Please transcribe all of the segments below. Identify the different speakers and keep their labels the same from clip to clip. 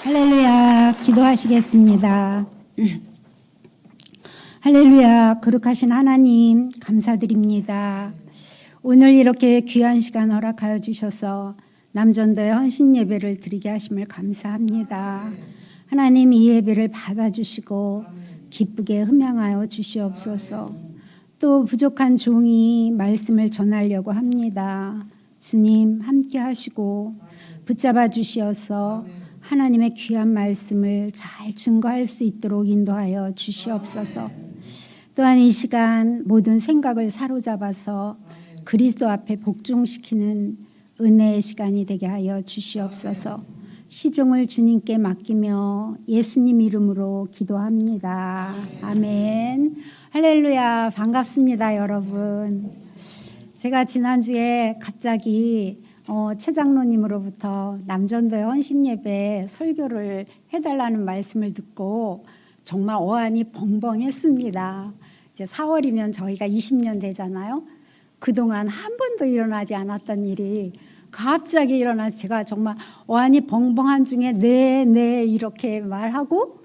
Speaker 1: 할렐루야, 기도하시겠습니다. 할렐루야, 거룩하신 하나님 감사드립니다. 오늘 이렇게 귀한 시간 허락하여 주셔서 남전도의 헌신 예배를 드리게 하심을 감사합니다. 하나님 이 예배를 받아주시고 기쁘게 흠양하여 주시옵소서. 또 부족한 종이 말씀을 전하려고 합니다. 주님 함께 하시고 붙잡아 주시어서 하나님의 귀한 말씀을 잘 증거할 수 있도록 인도하여 주시옵소서. 또한 이 시간 모든 생각을 사로잡아서 그리스도 앞에 복종시키는 은혜의 시간이 되게 하여 주시옵소서. 시종을 주님께 맡기며 예수님 이름으로 기도합니다. 아멘. 할렐루야, 반갑습니다 여러분. 제가 지난주에 갑자기 최 장로님으로부터 남전도의 헌신예배 설교를 해달라는 말씀을 듣고 정말 어안이 벙벙했습니다. 이제 4월이면 저희가 20년 되잖아요. 그동안 한 번도 일어나지 않았던 일이 갑자기 일어나서 제가 정말 어안이 벙벙한 중에 네 이렇게 말하고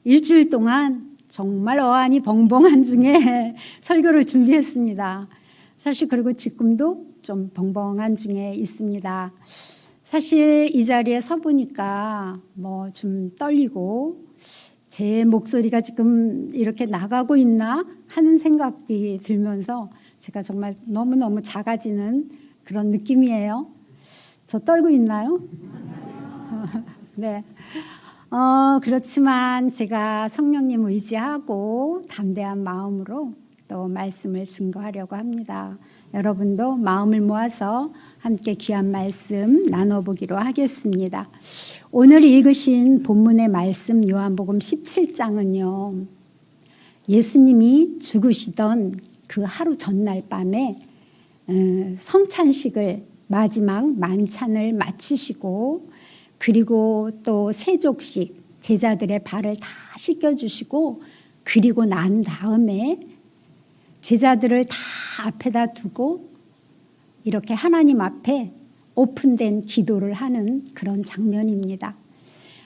Speaker 1: 일주일 동안 정말 어안이 벙벙한 중에 설교를 준비했습니다. 사실 그리고 지금도 좀 벙벙한 중에 있습니다. 사실 이 자리에 서 보니까 좀 떨리고 제 목소리가 지금 이렇게 나가고 있나 하는 생각이 들면서 제가 정말 너무너무 작아지는 그런 느낌이에요. 저 떨고 있나요? 네. 그렇지만 제가 성령님 의지하고 담대한 마음으로 또 말씀을 증거하려고 합니다. 여러분도 마음을 모아서 함께 귀한 말씀 나눠보기로 하겠습니다. 오늘 읽으신 본문의 말씀 요한복음 17장은요. 예수님이 죽으시던 그 하루 전날 밤에 성찬식을 마지막 만찬을 마치시고 그리고 또 세족식 제자들의 발을 다 씻겨주시고 그리고 난 다음에 제자들을 다 앞에다 두고 이렇게 하나님 앞에 오픈된 기도를 하는 그런 장면입니다.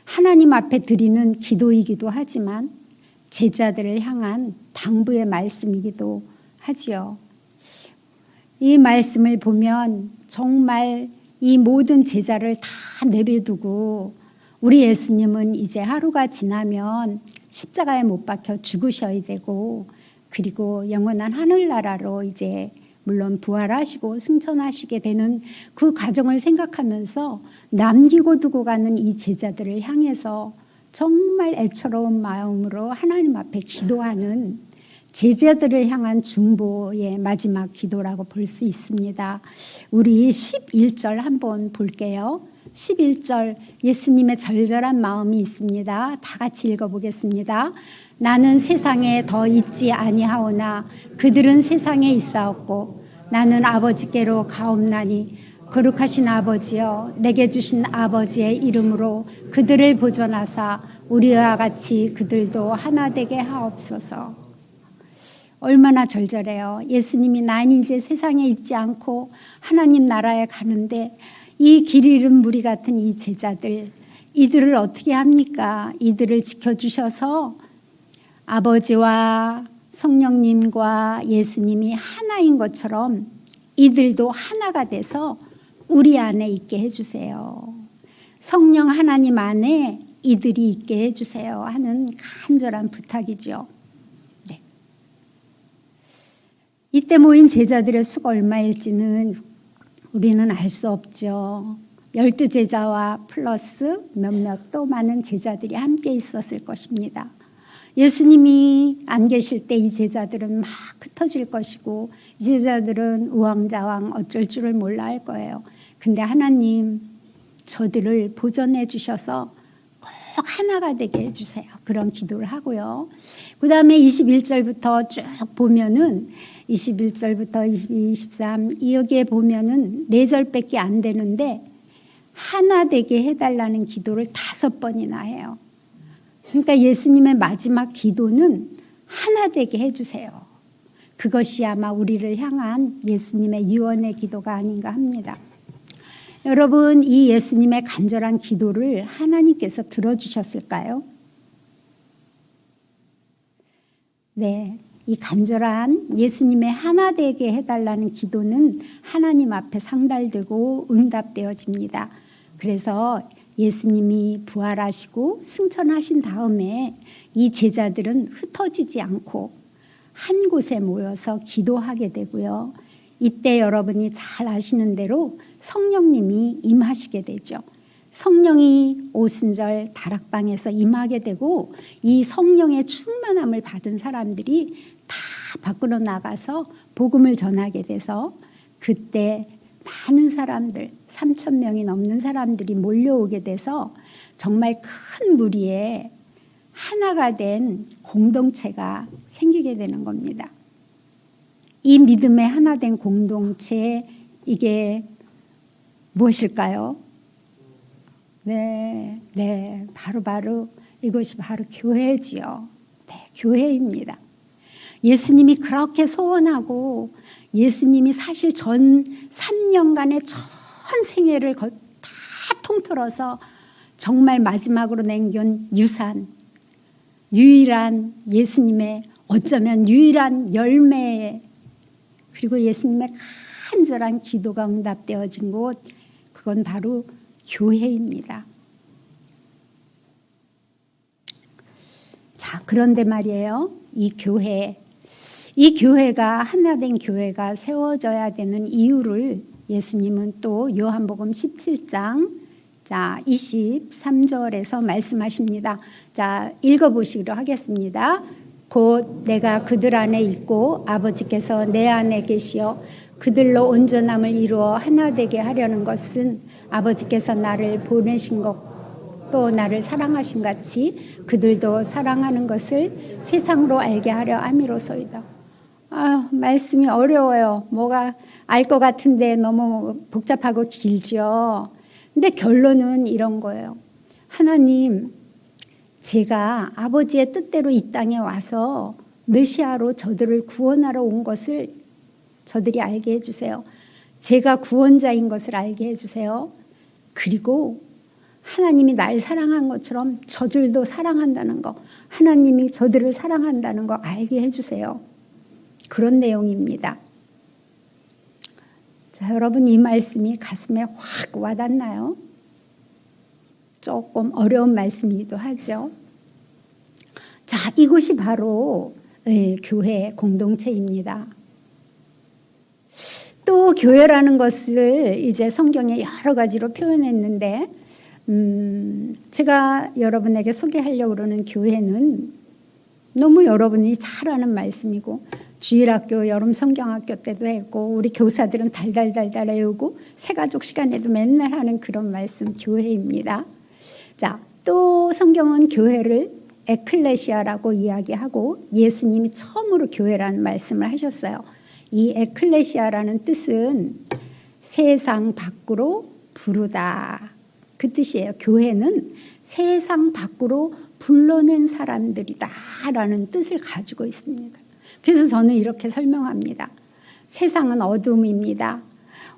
Speaker 1: 하나님 앞에 드리는 기도이기도 하지만 제자들을 향한 당부의 말씀이기도 하지요. 이 말씀을 보면 정말 이 모든 제자를 다 내버려두고 우리 예수님은 이제 하루가 지나면 십자가에 못 박혀 죽으셔야 되고 그리고 영원한 하늘나라로 이제 물론 부활하시고 승천하시게 되는 그 과정을 생각하면서 남기고 두고 가는 이 제자들을 향해서 정말 애처로운 마음으로 하나님 앞에 기도하는 제자들을 향한 중보의 마지막 기도라고 볼 수 있습니다. 우리 11절 한번 볼게요. 11절 예수님의 절절한 마음이 있습니다. 다 같이 읽어보겠습니다. 나는 세상에 더 있지 아니하오나 그들은 세상에 있사옵고 나는 아버지께로 가옵나니 거룩하신 아버지여 내게 주신 아버지의 이름으로 그들을 보존하사 우리와 같이 그들도 하나 되게 하옵소서. 얼마나 절절해요. 예수님이 난 이제 세상에 있지 않고 하나님 나라에 가는데 이 길 잃은 무리 같은 이 제자들 이들을 어떻게 합니까? 이들을 지켜주셔서 아버지와 성령님과 예수님이 하나인 것처럼 이들도 하나가 돼서 우리 안에 있게 해주세요. 성령 하나님 안에 이들이 있게 해주세요 하는 간절한 부탁이죠. 네. 이때 모인 제자들의 수가 얼마일지는 우리는 알 수 없죠. 12제자와 플러스 몇몇 또 많은 제자들이 함께 있었을 것입니다. 예수님이 안 계실 때 이 제자들은 막 흩어질 것이고 이 제자들은 우왕좌왕 어쩔 줄을 몰라 할 거예요. 근데 하나님 저들을 보존해 주셔서 꼭 하나가 되게 해주세요. 그런 기도를 하고요. 그 다음에 21절부터 쭉 보면은 21절부터 22, 23 여기에 보면은 4절밖에 안 되는데 하나 되게 해달라는 기도를 5번이나 해요. 그러니까 예수님의 마지막 기도는 하나 되게 해주세요. 그것이 아마 우리를 향한 예수님의 유언의 기도가 아닌가 합니다. 여러분, 이 예수님의 간절한 기도를 하나님께서 들어주셨을까요? 네, 이 간절한 예수님의 하나 되게 해달라는 기도는 하나님 앞에 상달되고 응답되어집니다. 그래서 예수님이 부활하시고 승천하신 다음에 이 제자들은 흩어지지 않고 한 곳에 모여서 기도하게 되고요. 이때 여러분이 잘 아시는 대로 성령님이 임하시게 되죠. 성령이 오순절 다락방에서 임하게 되고 이 성령의 충만함을 받은 사람들이 다 밖으로 나가서 복음을 전하게 돼서 그때 많은 사람들, 3,000명이 넘는 사람들이 몰려오게 돼서 정말 큰 무리에 하나가 된 공동체가 생기게 되는 겁니다. 이 믿음의 하나 된 공동체, 이게 무엇일까요? 네, 바로 이것이 바로 교회지요. 네, 교회입니다. 예수님이 그렇게 소원하고 예수님이 사실 전 3년간의 전 생애를 다 통틀어서 정말 마지막으로 남긴 유산, 유일한 예수님의 어쩌면 유일한 열매, 그리고 예수님의 간절한 기도가 응답되어진 곳, 그건 바로 교회입니다. 자, 그런데 말이에요. 이 교회가 하나된 교회가 세워져야 되는 이유를 예수님은 또 요한복음 17장 23절에서 말씀하십니다. 자, 읽어보시기로 하겠습니다. 곧 내가 그들 안에 있고 아버지께서 내 안에 계시어 그들로 온전함을 이루어 하나 되게 하려는 것은 아버지께서 나를 보내신 것 또 나를 사랑하신 같이 그들도 사랑하는 것을 세상으로 알게 하려 함이로소이다. 말씀이 어려워요. 뭐가 알 것 같은데 너무 복잡하고 길죠. 근데 결론은 이런 거예요. 하나님, 제가 아버지의 뜻대로 이 땅에 와서 메시아로 저들을 구원하러 온 것을 저들이 알게 해주세요. 제가 구원자인 것을 알게 해주세요. 그리고 하나님이 날 사랑한 것처럼 저들도 사랑한다는 거, 하나님이 저들을 사랑한다는 거 알게 해주세요. 그런 내용입니다. 자, 여러분, 이 말씀이 가슴에 확 와닿나요? 조금 어려운 말씀이기도 하죠. 자, 이것이 바로 교회 공동체입니다. 또 교회라는 것을 이제 성경에 여러 가지로 표현했는데 제가 여러분에게 소개하려고 그러는 교회는 너무 여러분이 잘 아는 말씀이고 주일학교, 여름 성경학교 때도 했고 우리 교사들은 달달달달 외우고 새가족 시간에도 맨날 하는 그런 말씀, 교회입니다. 자, 또 성경은 교회를 에클레시아라고 이야기하고 예수님이 처음으로 교회라는 말씀을 하셨어요. 이 에클레시아라는 뜻은 세상 밖으로 부르다, 그 뜻이에요. 교회는 세상 밖으로 불러낸 사람들이다 라는 뜻을 가지고 있습니다. 그래서 저는 이렇게 설명합니다. 세상은 어둠입니다.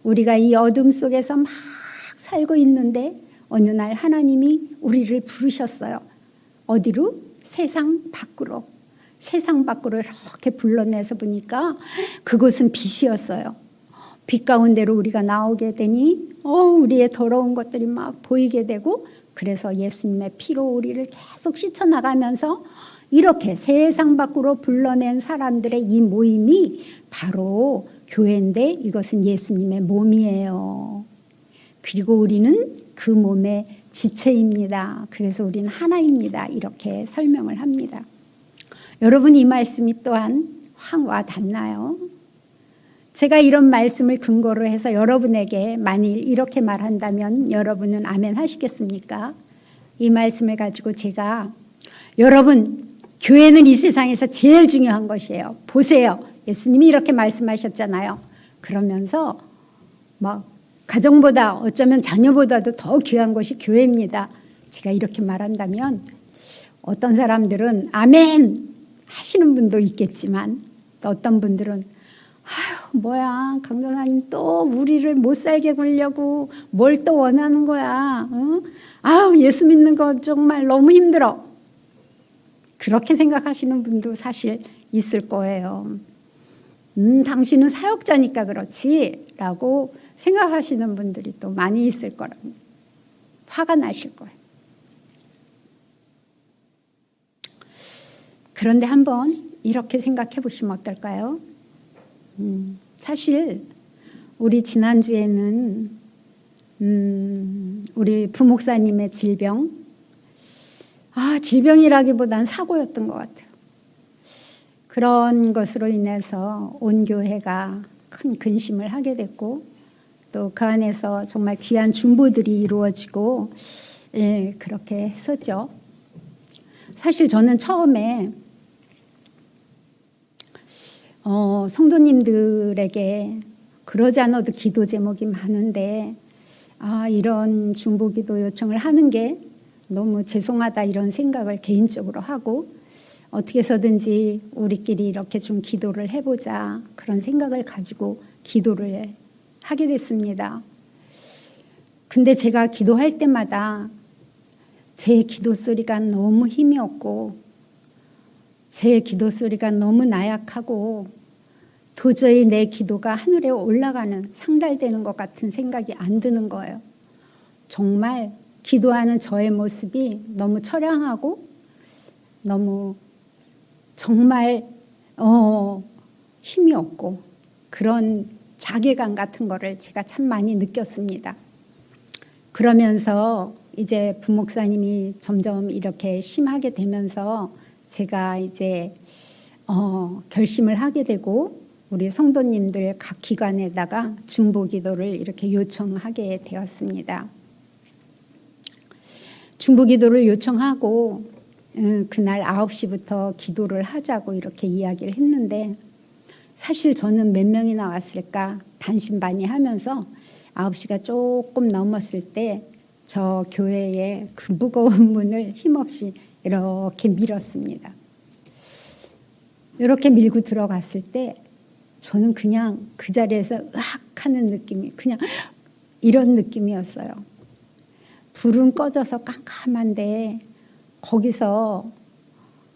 Speaker 1: 우리가 이 어둠 속에서 막 살고 있는데 어느 날 하나님이 우리를 부르셨어요. 어디로? 세상 밖으로. 세상 밖으로 이렇게 불러내서 보니까 그곳은 빛이었어요. 빛 가운데로 우리가 나오게 되니 우리의 더러운 것들이 막 보이게 되고, 그래서 예수님의 피로 우리를 계속 씻어나가면서 이렇게 세상 밖으로 불러낸 사람들의 이 모임이 바로 교회인데 이것은 예수님의 몸이에요. 그리고 우리는 그 몸의 지체입니다. 그래서 우리는 하나입니다. 이렇게 설명을 합니다. 여러분, 이 말씀이 또한 확 와닿나요? 제가 이런 말씀을 근거로 해서 여러분에게 만일 이렇게 말한다면 여러분은 아멘 하시겠습니까? 이 말씀을 가지고 제가 여러분, 교회는 이 세상에서 제일 중요한 것이에요. 보세요. 예수님이 이렇게 말씀하셨잖아요. 그러면서 가정보다 어쩌면 자녀보다도 더 귀한 것이 교회입니다. 제가 이렇게 말한다면 어떤 사람들은 아멘 하시는 분도 있겠지만 또 어떤 분들은 뭐야, 강 전사님 또 우리를 못 살게 굴려고 뭘 또 원하는 거야. 응? 아우, 예수 믿는 거 정말 너무 힘들어. 그렇게 생각하시는 분도 사실 있을 거예요. 당신은 사역자니까 그렇지 라고 생각하시는 분들이 또 많이 있을 거랍니다. 화가 나실 거예요. 그런데 한번 이렇게 생각해 보시면 어떨까요? 사실 우리 지난주에는 우리 부목사님의 질병, 질병이라기보단 사고였던 것 같아요. 그런 것으로 인해서 온 교회가 큰 근심을 하게 됐고 또 그 안에서 정말 귀한 중보들이 이루어지고 그렇게 했었죠. 사실 저는 처음에 성도님들에게 그러지 않아도 기도 제목이 많은데 이런 중보기도 요청을 하는 게 너무 죄송하다 이런 생각을 개인적으로 하고 어떻게 해서든지 우리끼리 이렇게 좀 기도를 해보자 그런 생각을 가지고 기도를 하게 됐습니다. 근데 제가 기도할 때마다 제 기도 소리가 너무 힘이 없고 제 기도 소리가 너무 나약하고 도저히 내 기도가 하늘에 올라가는 상달되는 것 같은 생각이 안 드는 거예요. 정말 기도하는 저의 모습이 너무 처량하고 너무 정말 힘이 없고 그런 자괴감 같은 거를 제가 참 많이 느꼈습니다. 그러면서 이제 부목사님이 점점 이렇게 심하게 되면서 제가 이제 결심을 하게 되고 우리 성도님들 각 기관에다가 중보기도를 이렇게 요청하게 되었습니다. 중보기도를 요청하고 그날 9시부터 기도를 하자고 이렇게 이야기를 했는데 사실 저는 몇 명이나 왔을까 반신반의하면서 9시가 조금 넘었을 때 저 교회의 그 무거운 문을 힘없이 이렇게 밀었습니다. 이렇게 밀고 들어갔을 때 저는 그냥 그 자리에서 으악 하는 느낌이 그냥 이런 느낌이었어요. 불은 꺼져서 깜깜한데 거기서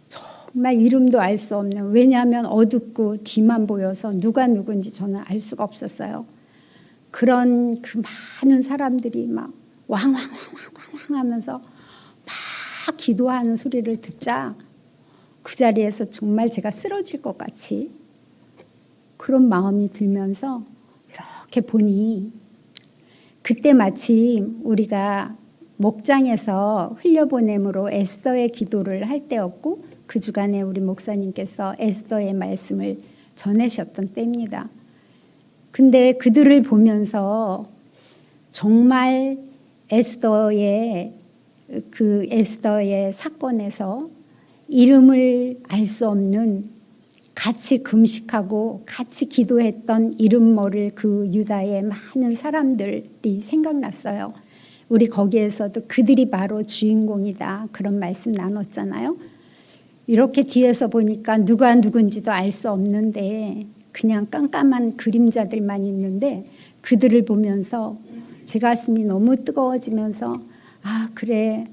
Speaker 1: 정말 이름도 알 수 없는, 왜냐하면 어둡고 뒤만 보여서 누가 누군지 저는 알 수가 없었어요. 그런 그 많은 사람들이 막 왕왕왕왕왕 하면서 막 기도하는 소리를 듣자 그 자리에서 정말 제가 쓰러질 것 같이 그런 마음이 들면서 이렇게 보니 그때 마침 우리가 목장에서 흘려보냄으로 에스더의 기도를 할 때였고 그 주간에 우리 목사님께서 에스더의 말씀을 전하셨던 때입니다. 근데 그들을 보면서 정말 에스더의 사건에서 이름을 알 수 없는 같이 금식하고 같이 기도했던 이름 모를 그 유다의 많은 사람들이 생각났어요. 우리 거기에서도 그들이 바로 주인공이다 그런 말씀 나눴잖아요. 이렇게 뒤에서 보니까 누가 누군지도 알 수 없는데 그냥 깜깜한 그림자들만 있는데 그들을 보면서 제 가슴이 너무 뜨거워지면서 그래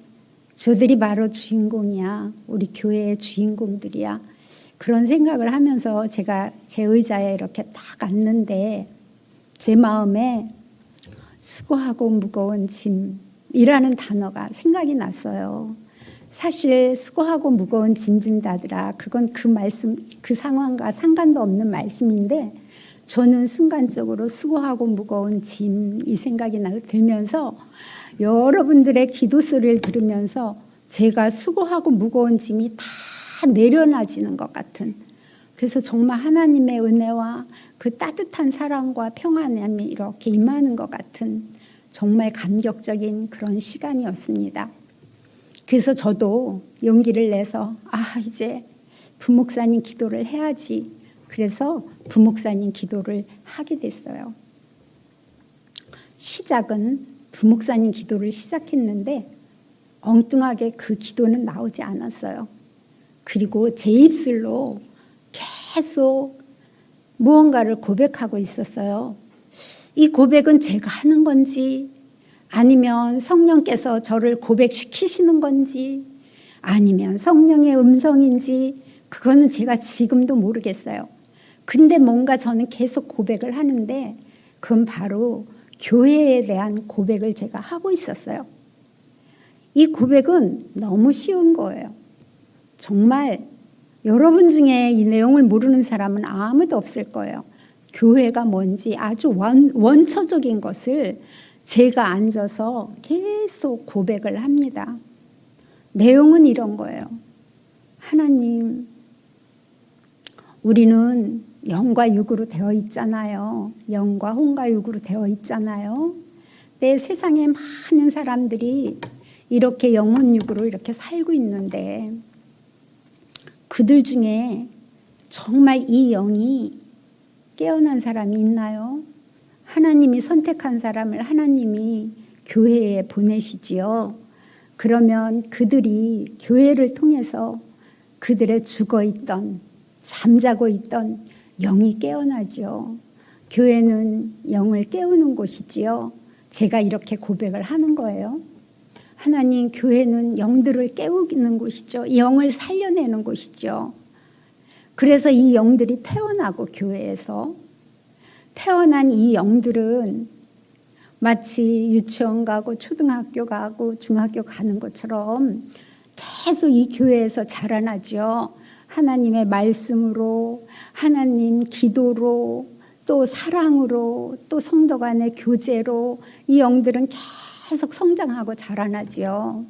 Speaker 1: 저들이 바로 주인공이야. 우리 교회의 주인공들이야. 그런 생각을 하면서 제가 제 의자에 이렇게 딱 앉는데 제 마음에 수고하고 무거운 짐이라는 단어가 생각이 났어요. 사실 수고하고 무거운 짐 진다더라. 그건 그 말씀, 그 상황과 상관도 없는 말씀인데 저는 순간적으로 수고하고 무거운 짐 이 생각이 들면서 여러분들의 기도 소리를 들으면서 제가 수고하고 무거운 짐이 다 내려놔지는 것 같은, 그래서 정말 하나님의 은혜와 그 따뜻한 사랑과 평안함이 이렇게 임하는 것 같은 정말 감격적인 그런 시간이었습니다. 그래서 저도 용기를 내서 이제 부목사님 기도를 해야지. 그래서 부목사님 기도를 하게 됐어요. 시작은 부목사님 기도를 시작했는데 엉뚱하게 그 기도는 나오지 않았어요. 그리고 제 입술로 계속 무언가를 고백하고 있었어요. 이 고백은 제가 하는 건지 아니면 성령께서 저를 고백시키시는 건지 아니면 성령의 음성인지 그거는 제가 지금도 모르겠어요. 근데 뭔가 저는 계속 고백을 하는데 그건 바로 교회에 대한 고백을 제가 하고 있었어요. 이 고백은 너무 쉬운 거예요. 정말 여러분 중에 이 내용을 모르는 사람은 아무도 없을 거예요. 교회가 뭔지 아주 원초적인 것을 제가 앉아서 계속 고백을 합니다. 내용은 이런 거예요. 하나님, 우리는 영과 육으로 되어 있잖아요. 영과 혼과 육으로 되어 있잖아요. 내 세상에 많은 사람들이 이렇게 영혼 육으로 이렇게 살고 있는데 그들 중에 정말 이 영이 깨어난 사람이 있나요? 하나님이 선택한 사람을 하나님이 교회에 보내시지요. 그러면 그들이 교회를 통해서 그들의 죽어있던 잠자고 있던 영이 깨어나죠. 교회는 영을 깨우는 곳이지요. 제가 이렇게 고백을 하는 거예요. 하나님, 교회는 영들을 깨우는 곳이죠. 영을 살려내는 곳이죠. 그래서 이 영들이 태어나고 교회에서 태어난 이 영들은 마치 유치원 가고 초등학교 가고 중학교 가는 것처럼 계속 이 교회에서 자라나죠. 하나님의 말씀으로, 하나님 기도로, 또 사랑으로, 또 성도 간의 교제로 이 영들은 계속 성장하고 자라나죠.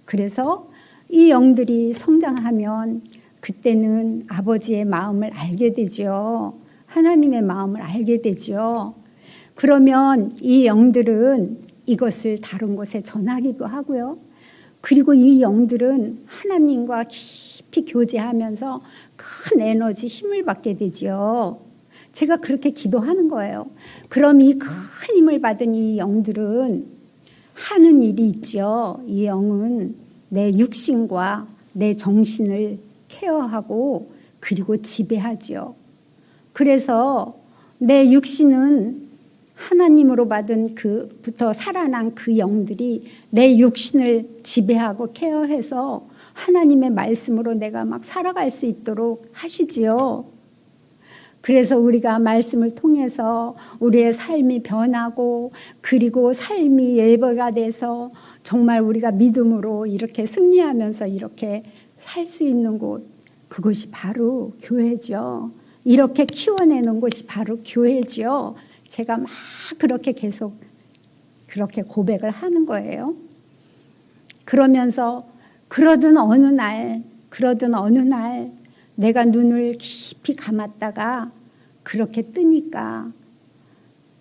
Speaker 1: 그래서 이 영들이 성장하면 그때는 아버지의 마음을 알게 되죠. 하나님의 마음을 알게 되죠. 그러면 이 영들은 이것을 다른 곳에 전하기도 하고요. 그리고 이 영들은 하나님과 깊이 교제하면서 큰 에너지, 힘을 받게 되죠. 제가 그렇게 기도하는 거예요. 그럼 이 큰 힘을 받은 이 영들은 하는 일이 있죠. 이 영은 내 육신과 내 정신을 케어하고 그리고 지배하죠. 그래서 내 육신은 하나님으로 받은 그부터 살아난 그 영들이 내 육신을 지배하고 케어해서 하나님의 말씀으로 내가 막 살아갈 수 있도록 하시지요. 그래서 우리가 말씀을 통해서 우리의 삶이 변하고 그리고 삶이 예배가 돼서 정말 우리가 믿음으로 이렇게 승리하면서 이렇게 살 수 있는 곳, 그것이 바로 교회죠. 이렇게 키워내는 곳이 바로 교회죠. 제가 막 그렇게 계속 그렇게 고백을 하는 거예요. 그러면서 그러던 어느 날 내가 눈을 깊이 감았다가 그렇게 뜨니까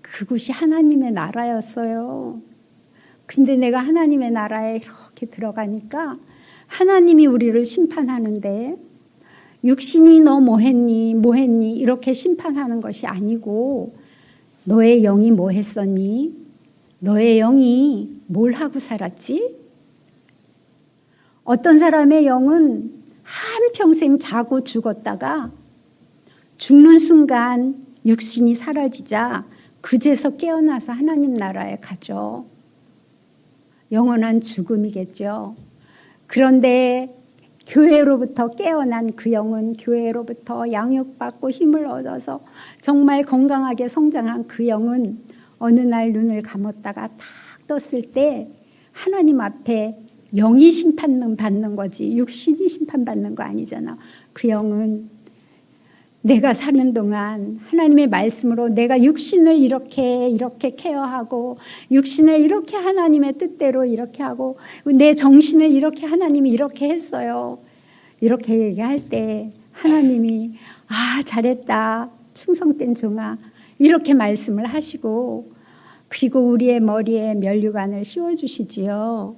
Speaker 1: 그곳이 하나님의 나라였어요. 근데 내가 하나님의 나라에 이렇게 들어가니까 하나님이 우리를 심판하는데 육신이 너 뭐했니 이렇게 심판하는 것이 아니고 너의 영이 뭐 했었니? 너의 영이 뭘 하고 살았지? 어떤 사람의 영은 한평생 자고 죽었다가 죽는 순간 육신이 사라지자 그제서 깨어나서 하나님 나라에 가죠. 영원한 죽음이겠죠. 그런데 교회로부터 깨어난 그 영은 교회로부터 양육받고 힘을 얻어서 정말 건강하게 성장한 그 영은 어느 날 눈을 감았다가 탁 떴을 때 하나님 앞에 영이 심판받는 거지 육신이 심판받는 거 아니잖아. 그 영은 내가 사는 동안 하나님의 말씀으로 내가 육신을 이렇게 케어하고 육신을 이렇게 하나님의 뜻대로 이렇게 하고 내 정신을 이렇게 하나님이 이렇게 했어요. 이렇게 얘기할 때 하나님이 잘했다 충성된 종아 이렇게 말씀을 하시고 그리고 우리의 머리에 면류관을 씌워주시지요.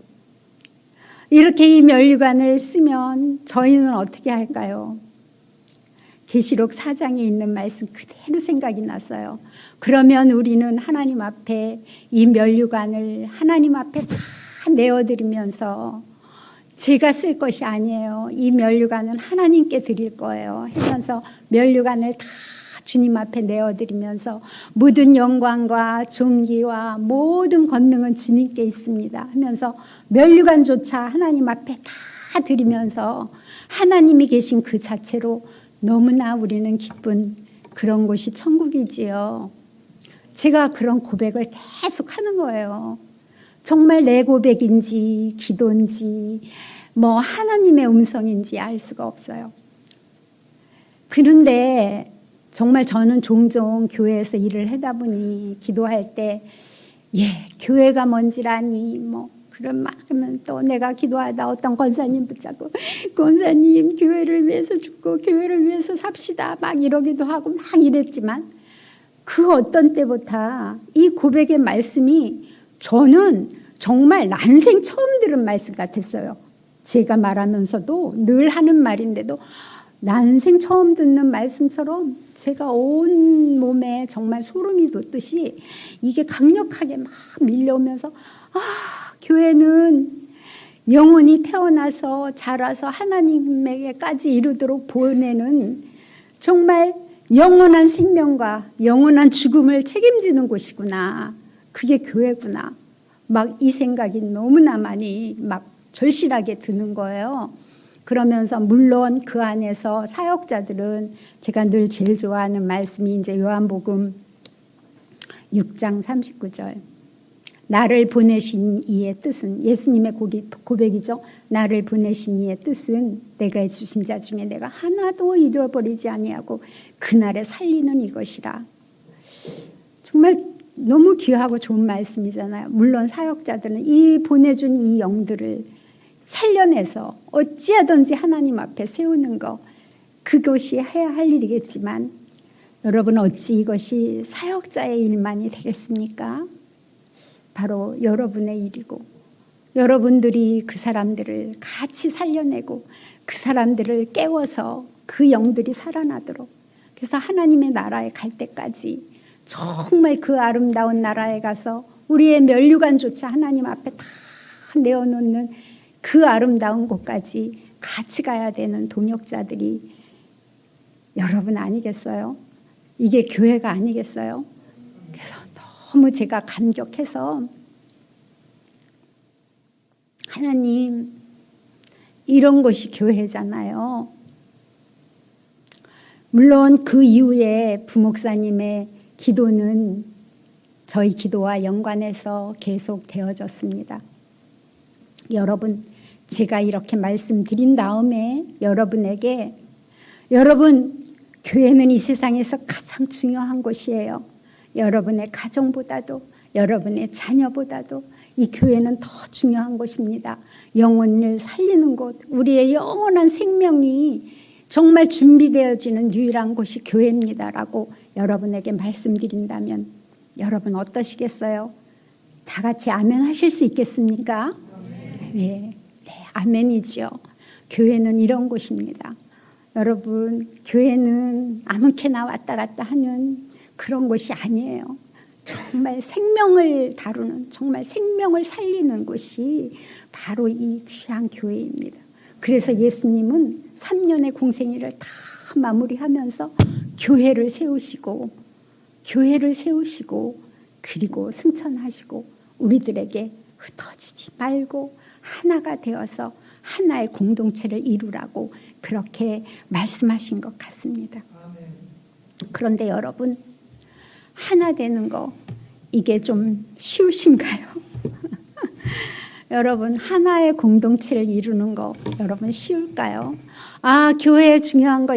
Speaker 1: 이렇게 이 면류관을 쓰면 저희는 어떻게 할까요? 계시록 4장에 있는 말씀 그대로 생각이 났어요. 그러면 우리는 하나님 앞에 이 면류관을 하나님 앞에 다 내어드리면서 제가 쓸 것이 아니에요. 이 면류관은 하나님께 드릴 거예요. 하면서 면류관을 다 주님 앞에 내어드리면서 모든 영광과 존귀와 모든 권능은 주님께 있습니다 하면서 면류관조차 하나님 앞에 다 드리면서 하나님이 계신 그 자체로 너무나 우리는 기쁜 그런 곳이 천국이지요. 제가 그런 고백을 계속 하는 거예요. 정말 내 고백인지 기도인지 뭐 하나님의 음성인지 알 수가 없어요. 그런데 정말 저는 종종 교회에서 일을 하다 보니 기도할 때 교회가 뭔지라니 뭐 그런 막 하면 또 내가 기도하다 어떤 권사님 붙잡고 권사님 교회를 위해서 죽고 교회를 위해서 삽시다 막 이러기도 하고 막 이랬지만 그 어떤 때보다 이 고백의 말씀이 저는 정말 난생 처음 들은 말씀 같았어요. 제가 말하면서도 늘 하는 말인데도 난생 처음 듣는 말씀처럼 제가 온 몸에 정말 소름이 돋듯이 이게 강력하게 막 밀려오면서 교회는 영혼이 태어나서 자라서 하나님에게까지 이르도록 보내는 정말 영원한 생명과 영원한 죽음을 책임지는 곳이구나. 그게 교회구나. 막 이 생각이 너무나 많이 막 절실하게 드는 거예요. 그러면서 물론 그 안에서 사역자들은 제가 늘 제일 좋아하는 말씀이 이제 요한복음 6장 39절. 나를 보내신 이의 뜻은 예수님의 고백이죠. 나를 보내신 이의 뜻은 내가 주신 자 중에 내가 하나도 잃어버리지 아니하고 그날에 살리는 이것이라. 정말 너무 귀하고 좋은 말씀이잖아요. 물론 사역자들은 이 보내준 이 영들을 살려내서 어찌하든지 하나님 앞에 세우는 거 그것이 해야 할 일이겠지만 여러분 어찌 이것이 사역자의 일만이 되겠습니까? 바로 여러분의 일이고 여러분들이 그 사람들을 같이 살려내고 그 사람들을 깨워서 그 영들이 살아나도록 그래서 하나님의 나라에 갈 때까지 정말 그 아름다운 나라에 가서 우리의 면류관조차 하나님 앞에 다 내어놓는 그 아름다운 곳까지 같이 가야 되는 동역자들이 여러분 아니겠어요? 이게 교회가 아니겠어요? 그래서 너무 제가 감격해서 하나님 이런 것이 교회잖아요. 물론 그 이후에 부목사님의 기도는 저희 기도와 연관해서 계속 되어졌습니다. 여러분 제가 이렇게 말씀드린 다음에 여러분에게 여러분 교회는 이 세상에서 가장 중요한 곳이에요. 여러분의 가정보다도 여러분의 자녀보다도 이 교회는 더 중요한 곳입니다. 영혼을 살리는 곳, 우리의 영원한 생명이 정말 준비되어지는 유일한 곳이 교회입니다라고 여러분에게 말씀드린다면 여러분 어떠시겠어요? 다 같이 아멘 하실 수 있겠습니까? 네, 아멘이죠. 교회는 이런 곳입니다. 여러분 교회는 아무렇게나 왔다 갔다 하는 그런 곳이 아니에요. 정말 생명을 다루는 정말 생명을 살리는 곳이 바로 이 귀한 교회입니다. 그래서 예수님은 3년의 공생애를 다 마무리하면서 교회를 세우시고 그리고 승천하시고 우리들에게 흩어지지 말고 하나가 되어서 하나의 공동체를 이루라고 그렇게 말씀하신 것 같습니다. 그런데 여러분 하나 되는 거 이게 좀 쉬우신가요? 여러분 하나의 공동체를 이루는 거 여러분 쉬울까요? 교회 중요한 거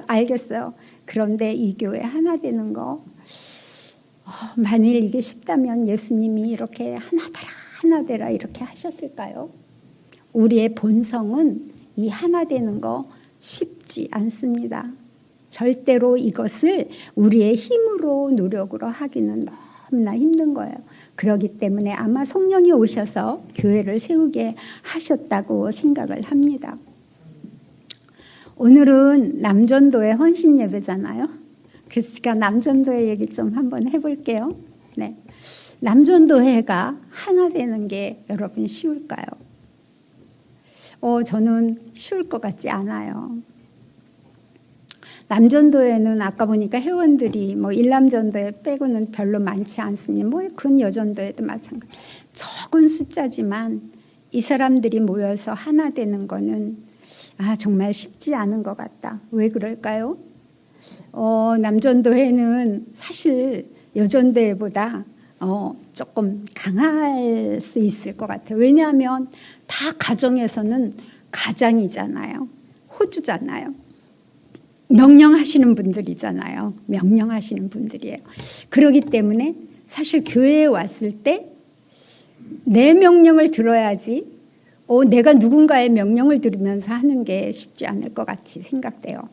Speaker 1: 알겠어요. 그런데 이 교회 하나 되는 거 만일 이게 쉽다면 예수님이 이렇게 하나 되라 이렇게 하셨을까요? 우리의 본성은 이 하나 되는 거 쉽지 않습니다. 절대로 이것을 우리의 힘으로 노력으로 하기는 너무나 힘든 거예요. 그렇기 때문에 아마 성령이 오셔서 교회를 세우게 하셨다고 생각을 합니다. 오늘은 남전도의 헌신 예배잖아요. 그래서 제가 남전도회 얘기 좀 한번 해볼게요. 네, 남전도회가 하나 되는 게 여러분 쉬울까요? 저는 쉬울 것 같지 않아요. 남전도에는 아까 보니까 회원들이 뭐 일남전도에 빼고는 별로 많지 않습니다. 뭐 근여전도에도 마찬가지. 적은 숫자지만 이 사람들이 모여서 하나 되는 거는 정말 쉽지 않은 것 같다. 왜 그럴까요? 남전도회는 사실 여전도회보다 조금 강할 수 있을 것 같아요. 왜냐하면 다 가정에서는 가장이잖아요. 호주잖아요. 명령하시는 분들이잖아요. 명령하시는 분들이에요. 그렇기 때문에 사실 교회에 왔을 때 내 명령을 들어야지 내가 누군가의 명령을 들으면서 하는 게 쉽지 않을 것 같이 생각돼요.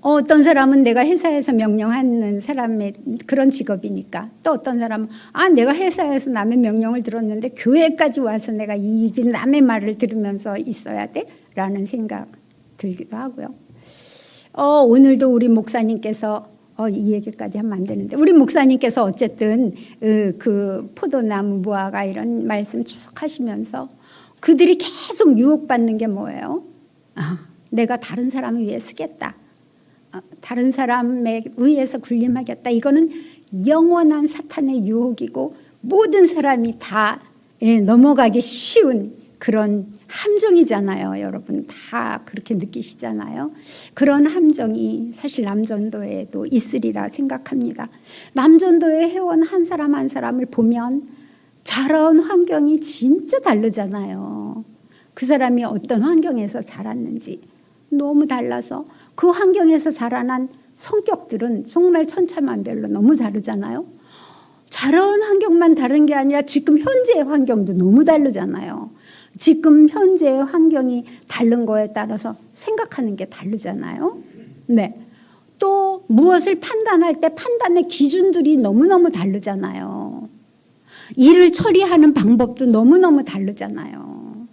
Speaker 1: 어떤 사람은 내가 회사에서 명령하는 사람의 그런 직업이니까, 또 어떤 사람은 내가 회사에서 남의 명령을 들었는데 교회까지 와서 내가 이 남의 말을 들으면서 있어야 돼? 라는 생각 들기도 하고요. 오늘도 우리 목사님께서 이 얘기까지 하면 안 되는데, 우리 목사님께서 어쨌든 그 포도나무 무화과 이런 말씀 쭉 하시면서 그들이 계속 유혹받는 게 뭐예요? 내가 다른 사람을 위해 쓰겠다. 다른 사람에 의해서 군림하겠다. 이거는 영원한 사탄의 유혹이고 모든 사람이 다 넘어가기 쉬운 그런 함정이잖아요. 여러분 다 그렇게 느끼시잖아요. 그런 함정이 사실 남전도에도 있으리라 생각합니다. 남전도의 회원 한 사람 한 사람을 보면 자라온 환경이 진짜 다르잖아요. 그 사람이 어떤 환경에서 자랐는지 너무 달라서 그 환경에서 자라난 성격들은 정말 천차만별로 너무 다르잖아요. 자라온 환경만 다른 게 아니라 지금 현재의 환경도 너무 다르잖아요. 지금 현재의 환경이 다른 거에 따라서 생각하는 게 다르잖아요. 네. 또 무엇을 판단할 때 판단의 기준들이 너무너무 다르잖아요. 일을 처리하는 방법도 너무너무 다르잖아요.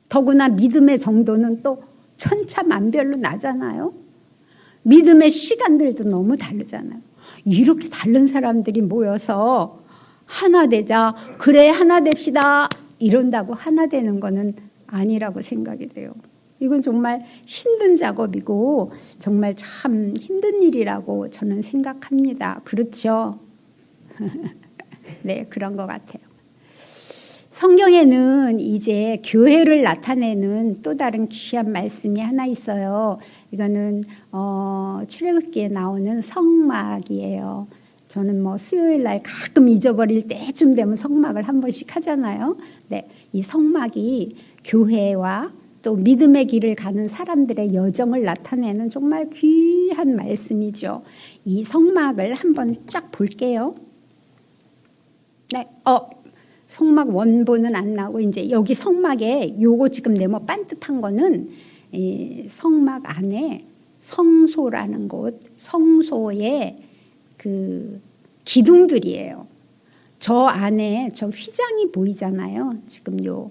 Speaker 1: 더구나 믿음의 정도는 또 천차만별로 나잖아요. 믿음의 시간들도 너무 다르잖아요. 이렇게 다른 사람들이 모여서 하나 되자, 그래 하나 됩시다 이런다고 하나 되는 거는 아니라고 생각이 돼요. 이건 정말 힘든 작업이고 정말 참 힘든 일이라고 저는 생각합니다. 그렇죠? 네, 그런 것 같아요. 성경에는 이제 교회를 나타내는 또 다른 귀한 말씀이 하나 있어요. 이거는 출애굽기에 나오는 성막이에요. 저는 뭐 수요일 날 가끔 잊어버릴 때쯤 되면 성막을 한 번씩 하잖아요. 네, 이 성막이 교회와 또 믿음의 길을 가는 사람들의 여정을 나타내는 정말 귀한 말씀이죠. 이 성막을 한번 쫙 볼게요. 네, 성막 원본은 안 나오고 이제 여기 성막에 요거 지금 네모 반듯한 거는 이 성막 안에 성소라는 곳, 성소의 그 기둥들이에요. 저 안에 저 휘장이 보이잖아요. 지금 요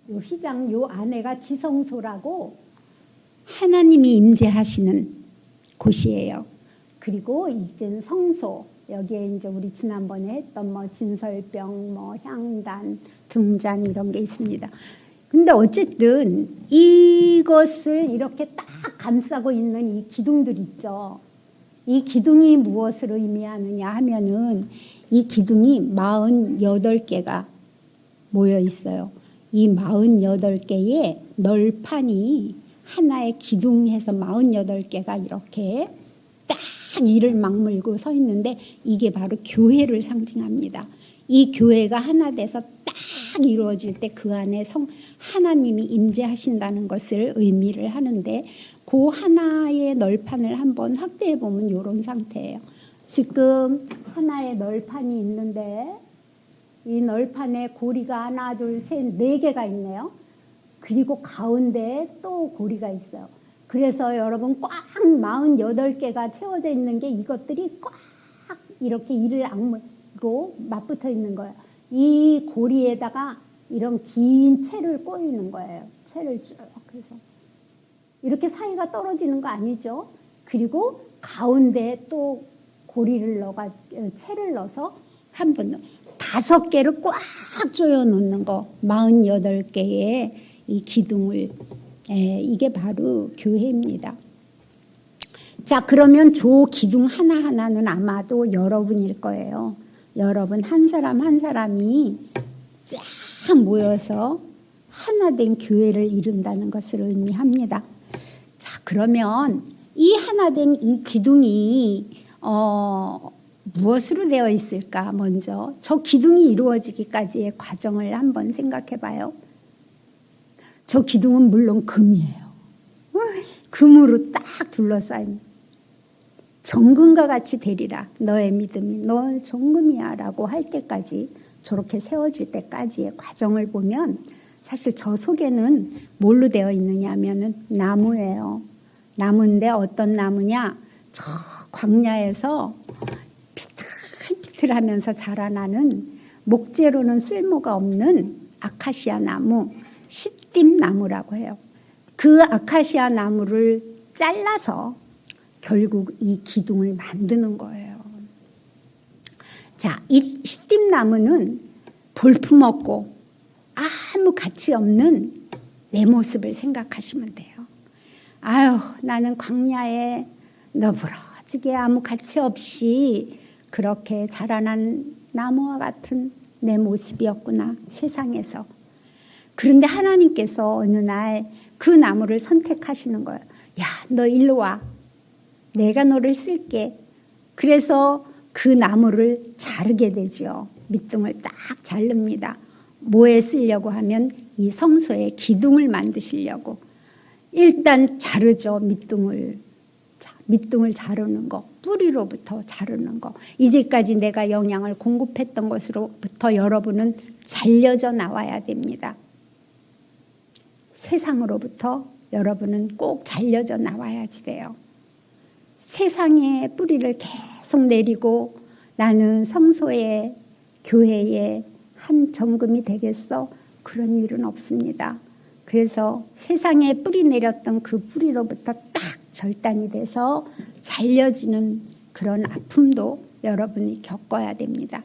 Speaker 1: 휘장 요 안에가 지성소라고 하나님이 임재하시는 곳이에요. 그리고 이제는 성소, 여기에 이제 우리 지난번에 했던 뭐 진설병, 뭐 향단, 등잔 이런 게 있습니다. 근데 어쨌든 이것을 이렇게 딱 감싸고 있는 이 기둥들 있죠. 이 기둥이 무엇을 의미하느냐 하면은 이 기둥이 48개가 모여 있어요. 이 48개의 널판이 하나의 기둥해서 48개가 이렇게 딱 이를 막물고 서 있는데 이게 바로 교회를 상징합니다. 이 교회가 하나 돼서 딱 이루어질 때 그 안에 하나님이 임재하신다는 것을 의미를 하는데 그 하나의 널판을 한번 확대해 보면 이런 상태예요. 지금 하나의 널판이 있는데 이 널판에 고리가 하나, 둘, 셋, 4개가 있네요. 그리고 가운데에 또 고리가 있어요. 그래서 여러분 꽉 48개가 채워져 있는 게 이것들이 꽉 이렇게 이를 악물고 맞붙어 있는 거예요. 이 고리에다가 이런 긴 채를 꼬이는 거예요. 채를 쭉 해서. 이렇게 사이가 떨어지는 거 아니죠? 그리고 가운데에 또 고리를 채를 넣어서 한 번 5개를 꽉 조여 놓는 거. 48개의 이 기둥을 이게 바로 교회입니다. 자, 그러면 조 기둥 하나하나는 아마도 여러분일 거예요. 여러분 한 사람 한 사람이 쫙 모여서 하나된 교회를 이룬다는 것을 의미합니다. 자, 그러면 이 하나된 이 기둥이 무엇으로 되어 있을까? 먼저 저 기둥이 이루어지기까지의 과정을 한번 생각해 봐요. 저 기둥은 물론 금이에요. 금으로 딱 둘러싸인 정금과 같이 되리라. 너의 믿음이 너 정금이야 라고 할 때까지, 저렇게 세워질 때까지의 과정을 보면 사실 저 속에는 뭘로 되어 있느냐 하면은 나무예요. 나무인데 어떤 나무냐? 저 광야에서 비틀비틀하면서 자라나는 목재로는 쓸모가 없는 아카시아 나무, 시띠 나무라고 해요. 그 아카시아 나무를 잘라서 결국 이 기둥을 만드는 거예요. 자, 이 시띠 나무는 볼품없고 아무 가치 없는 내 모습을 생각하시면 돼요. 아유, 나는 광야에 너부러지게 아무 가치 없이 그렇게 자라난 나무와 같은 내 모습이었구나, 세상에서. 그런데 하나님께서 어느 날 그 나무를 선택하시는 거예요. 야, 너 일로 와. 내가 너를 쓸게. 그래서 그 나무를 자르게 되죠. 밑둥을 딱 자릅니다. 뭐에 쓰려고 하면 이 성소의 기둥을 만드시려고. 일단 자르죠, 밑둥을. 밑둥을 자르는 거, 뿌리로부터 자르는 거. 이제까지 내가 영양을 공급했던 것으로부터 여러분은 잘려져 나와야 됩니다. 세상으로부터 여러분은 꼭 잘려져 나와야지 돼요. 세상의 뿌리를 계속 내리고 나는 성소의 교회의 한 정금이 되겠어? 그런 일은 없습니다. 그래서 세상에 뿌리 내렸던 그 뿌리로부터 딱 절단이 돼서 잘려지는 그런 아픔도 여러분이 겪어야 됩니다.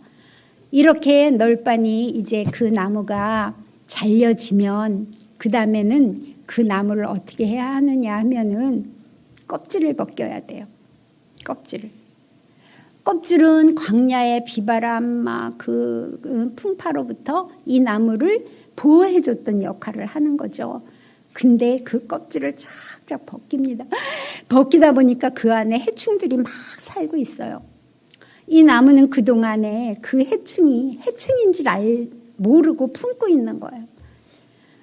Speaker 1: 이렇게 널빤히 이제 그 나무가 잘려지면 그 다음에는 그 나무를 어떻게 해야 하느냐 하면은 껍질을 벗겨야 돼요. 껍질은 광야의 비바람 막 그 풍파로부터 이 나무를 보호해줬던 역할을 하는 거죠. 근데 그 껍질을 쫙쫙 벗깁니다. 벗기다 보니까 그 안에 해충들이 막 살고 있어요. 이 나무는 그동안에 그 해충인 줄 모르고 품고 있는 거예요.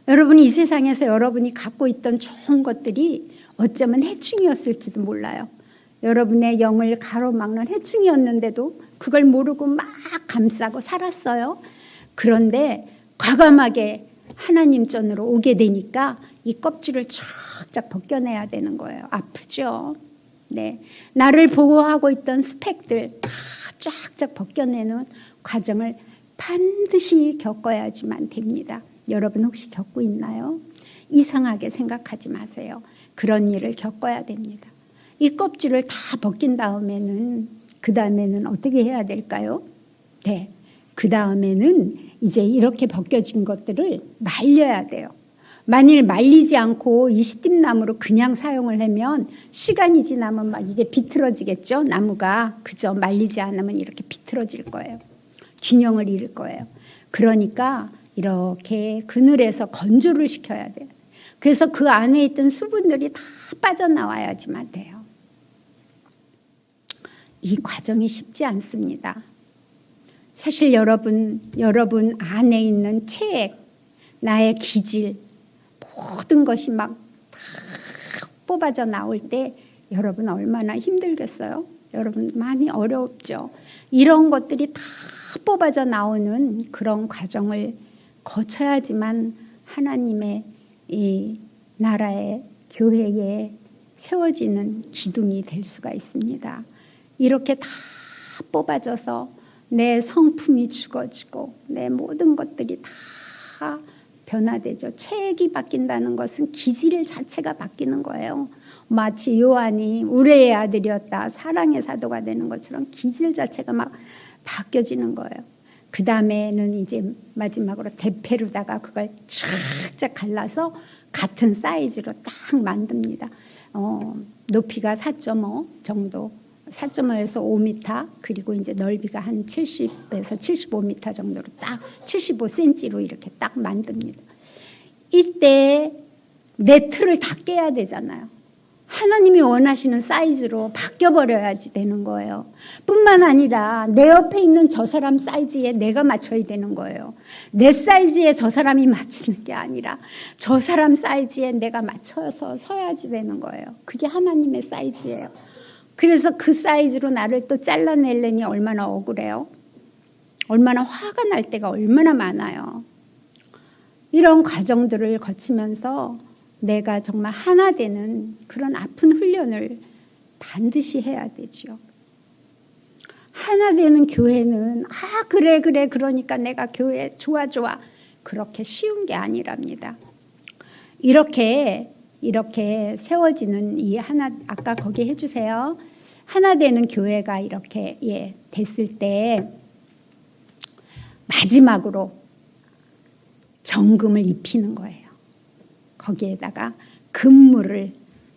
Speaker 1: 여러분이 이 세상에서 여러분이 갖고 있던 좋은 것들이 어쩌면 해충이었을지도 몰라요. 여러분의 영을 가로막는 해충이었는데도 그걸 모르고 막 감싸고 살았어요. 그런데 과감하게 하나님 전으로 오게 되니까 이 껍질을 쫙쫙 벗겨내야 되는 거예요. 아프죠? 네, 나를 보호하고 있던 스펙들 다 쫙쫙 벗겨내는 과정을 반드시 겪어야지만 됩니다. 여러분 혹시 겪고 있나요? 이상하게 생각하지 마세요. 그런 일을 겪어야 됩니다. 이 껍질을 다 벗긴 다음에는 그 다음에는 어떻게 해야 될까요? 네, 그 다음에는 이제 이렇게 벗겨진 것들을 말려야 돼요. 만일 말리지 않고 이 시띠나무로 그냥 사용을 하면 시간이 지나면 막 이게 비틀어지겠죠, 나무가. 그죠? 말리지 않으면 이렇게 비틀어질 거예요. 균형을 잃을 거예요. 그러니까 이렇게 그늘에서 건조를 시켜야 돼요. 그래서 그 안에 있던 수분들이 다 빠져나와야지만 돼요. 이 과정이 쉽지 않습니다. 사실 여러분 안에 있는 체액, 나의 기질, 모든 것이 막 다 뽑아져 나올 때 여러분 얼마나 힘들겠어요? 여러분 많이 어렵죠? 이런 것들이 다 뽑아져 나오는 그런 과정을 거쳐야지만 하나님의 이 나라의 교회에 세워지는 기둥이 될 수가 있습니다. 이렇게 다 뽑아져서 내 성품이 죽어지고 내 모든 것들이 다 변화되죠. 체액이 바뀐다는 것은 기질 자체가 바뀌는 거예요. 마치 요한이 우레의 아들이었다, 사랑의 사도가 되는 것처럼 기질 자체가 막 바뀌어지는 거예요. 그 다음에는 이제 마지막으로 대패로다가 그걸 쫙쫙 갈라서 같은 사이즈로 딱 만듭니다. 높이가 4.5 정도, 4.5에서 5m, 그리고 이제 넓이가 한 70에서 75m 정도로 딱 75cm로 이렇게 딱 만듭니다. 이때 내 틀을 다 깨야 되잖아요. 하나님이 원하시는 사이즈로 바뀌어버려야지 되는 거예요. 뿐만 아니라 내 옆에 있는 저 사람 사이즈에 내가 맞춰야 되는 거예요. 내 사이즈에 저 사람이 맞추는 게 아니라 저 사람 사이즈에 내가 맞춰서 서야지 되는 거예요. 그게 하나님의 사이즈예요. 그래서 그 사이즈로 나를 또 잘라내려니 얼마나 억울해요. 얼마나 화가 날 때가 얼마나 많아요. 이런 과정들을 거치면서 내가 정말 하나 되는 그런 아픈 훈련을 반드시 해야 되죠. 하나 되는 교회는 그래 그러니까 내가 교회 좋아 그렇게 쉬운 게 아니랍니다. 이렇게 세워지는 이 하나, 아까 거기 해주세요. 하나 되는 교회가 이렇게 됐을 때 마지막으로 정금을 입히는 거예요. 거기에다가 금물을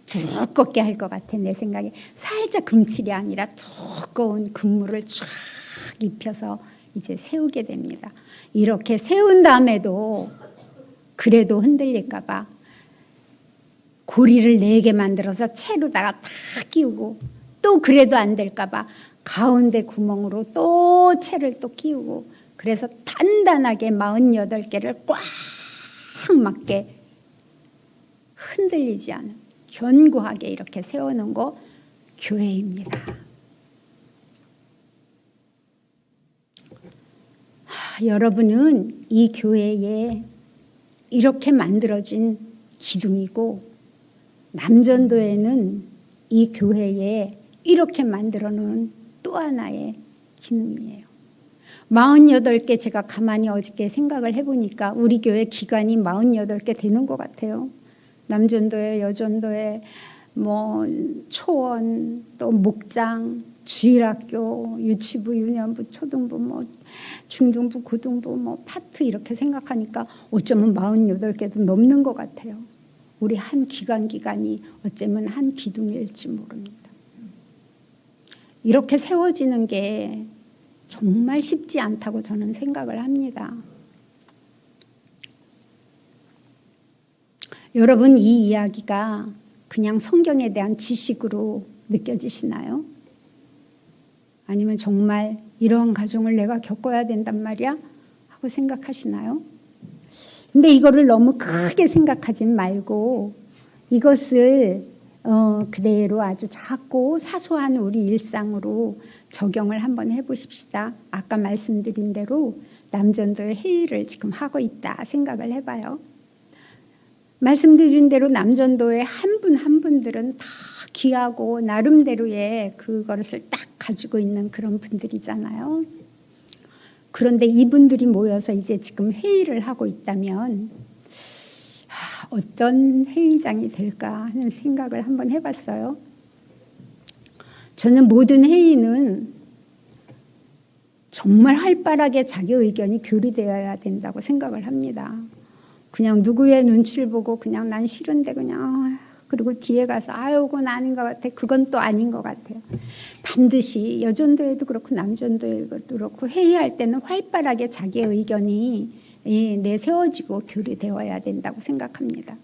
Speaker 1: 두껍게 할 것 같아. 내 생각에 살짝 금칠이 아니라 두꺼운 금물을 쫙 입혀서 이제 세우게 됩니다. 이렇게 세운 다음에도 그래도 흔들릴까 봐 고리를 4개 만들어서 채로다가 다 끼우고, 또 그래도 안 될까 봐 가운데 구멍으로 또 채를 또 끼우고, 그래서 단단하게 48개를 꽉 맞게 흔들리지 않은 견고하게 이렇게 세우는 거 교회입니다. 여러분은 이 교회에 이렇게 만들어진 기둥이고, 남전도에는 이 교회에 이렇게 만들어 놓은 또 하나의 기능이에요. 48개 제가 가만히 어저께 생각을 해보니까 우리 교회 기관이 48개 되는 것 같아요. 남전도에, 여전도에, 초원, 또 목장, 주일학교, 유치부, 유년부, 초등부, 중등부, 고등부, 파트 이렇게 생각하니까 어쩌면 48개도 넘는 것 같아요. 우리 한 기관이 어쩌면 한 기둥일지 모릅니다. 이렇게 세워지는 게 정말 쉽지 않다고 저는 생각을 합니다. 여러분, 이 이야기가 그냥 성경에 대한 지식으로 느껴지시나요? 아니면 정말 이러한 가정을 내가 겪어야 된단 말이야? 하고 생각하시나요? 근데 이거를 너무 크게 생각하지 말고 이것을 그대로 아주 작고 사소한 우리 일상으로 적용을 한번 해보십시다. 아까 말씀드린 대로 남전도의 회의를 지금 하고 있다 생각을 해봐요. 말씀드린 대로 남전도의 한 분 한 분들은 다 귀하고 나름대로의 그것을 딱 가지고 있는 그런 분들이잖아요. 그런데 이분들이 모여서 이제 지금 회의를 하고 있다면 어떤 회의장이 될까 하는 생각을 한번 해봤어요. 저는 모든 회의는 정말 활발하게 자기 의견이 교류되어야 된다고 생각을 합니다. 그냥 누구의 눈치를 보고 그냥 난 싫은데 그냥 그리고 뒤에 가서 그건 아닌 것 같아. 그건 또 아닌 것 같아요. 반드시 여전도에도 그렇고 남전도에도 그렇고 회의할 때는 활발하게 자기의 의견이 내세워지고 교류되어야 된다고 생각합니다.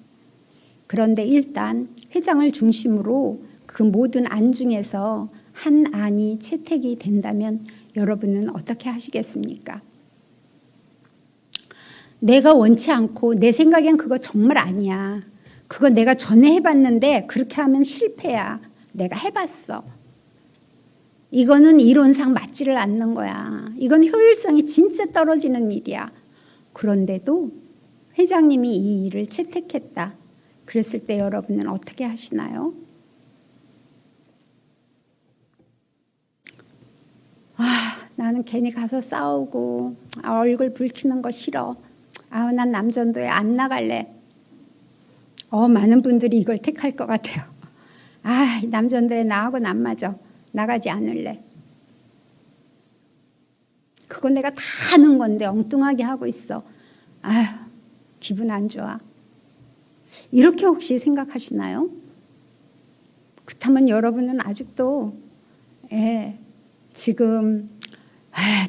Speaker 1: 그런데 일단 회장을 중심으로 그 모든 안 중에서 한 안이 채택이 된다면 여러분은 어떻게 하시겠습니까? 내가 원치 않고 내 생각엔 그거 정말 아니야. 그거 내가 전에 해봤는데 그렇게 하면 실패야. 내가 해봤어. 이거는 이론상 맞지를 않는 거야. 이건 효율성이 진짜 떨어지는 일이야. 그런데도 회장님이 이 일을 채택했다. 그랬을 때 여러분은 어떻게 하시나요? 나는 괜히 가서 싸우고 얼굴 붉히는 거 싫어. 난 남전도에 안 나갈래. 많은 분들이 이걸 택할 것 같아요. 남전도에 나하고는 안 맞아. 나가지 않을래. 그거 내가 다 아는 건데 엉뚱하게 하고 있어. 기분 안 좋아. 이렇게 혹시 생각하시나요? 그렇다면 여러분은 아직도 지금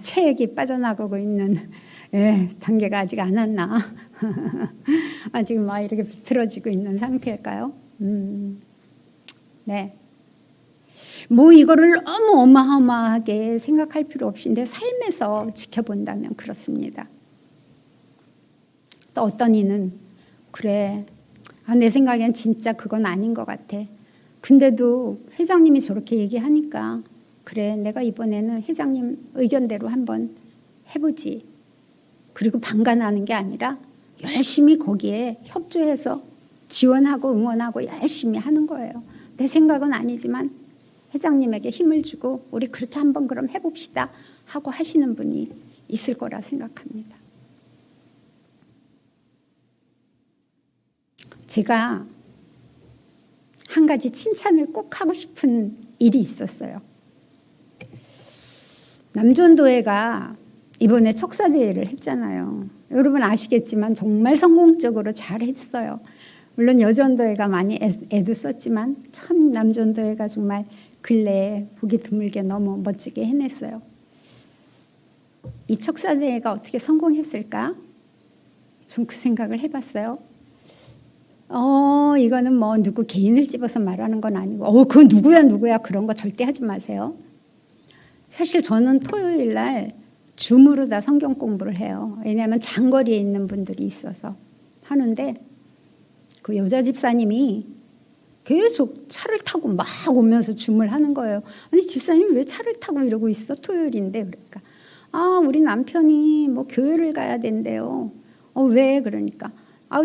Speaker 1: 체액이 빠져나가고 있는 단계가 아직 안 왔나? 아직 막 이렇게 비틀어지고 있는 상태일까요? 네. 뭐 이거를 너무 어마어마하게 생각할 필요 없이 내 삶에서 지켜본다면 그렇습니다. 또 어떤 이는 그래, 내 생각엔 진짜 그건 아닌 것 같아. 근데도 회장님이 저렇게 얘기하니까 그래, 내가 이번에는 회장님 의견대로 한번 해보지. 그리고 방관하는 게 아니라 열심히 거기에 협조해서 지원하고 응원하고 열심히 하는 거예요. 내 생각은 아니지만 회장님에게 힘을 주고 우리 그렇게 한번 그럼 해봅시다 하고 하시는 분이 있을 거라 생각합니다. 제가 한 가지 칭찬을 꼭 하고 싶은 일이 있었어요. 남전도회가 이번에 척사대회를 했잖아요. 여러분 아시겠지만 정말 성공적으로 잘 했어요. 물론 여전도회가 많이 애도 썼지만 참 남전도회가 정말 근래에 보기 드물게 너무 멋지게 해냈어요. 이 척사대회가 어떻게 성공했을까? 좀 그 생각을 해봤어요. 이거는 뭐 누구 개인을 집어서 말하는 건 아니고 그건 누구야 그런 거 절대 하지 마세요. 사실 저는 토요일 날 줌으로 다 성경 공부를 해요. 왜냐하면 장거리에 있는 분들이 있어서 하는데 그 여자 집사님이 계속 차를 타고 막 오면서 줌을 하는 거예요. 아니 집사님 왜 차를 타고 이러고 있어? 토요일인데. 그러니까 우리 남편이 뭐 교회를 가야 된대요. 왜? 그러니까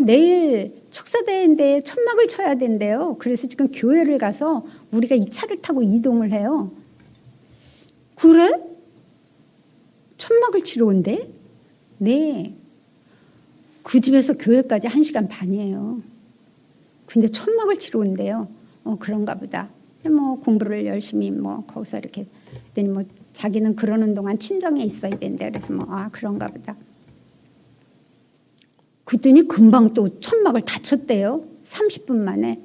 Speaker 1: 내일 척사대회인데 천막을 쳐야 된대요. 그래서 지금 교회를 가서 우리가 이 차를 타고 이동을 해요. 그래? 천막을 치러 온대? 네. 그 집에서 교회까지 1시간 반이에요. 근데 천막을 치러 온대요. 그런가 보다. 뭐 공부를 열심히 뭐 거기서 이렇게 했더니 뭐 자기는 그러는 동안 친정에 있어야 된대. 그래서 뭐 그런가 보다. 그랬더니 금방 또 천막을 다 쳤대요. 30분 만에.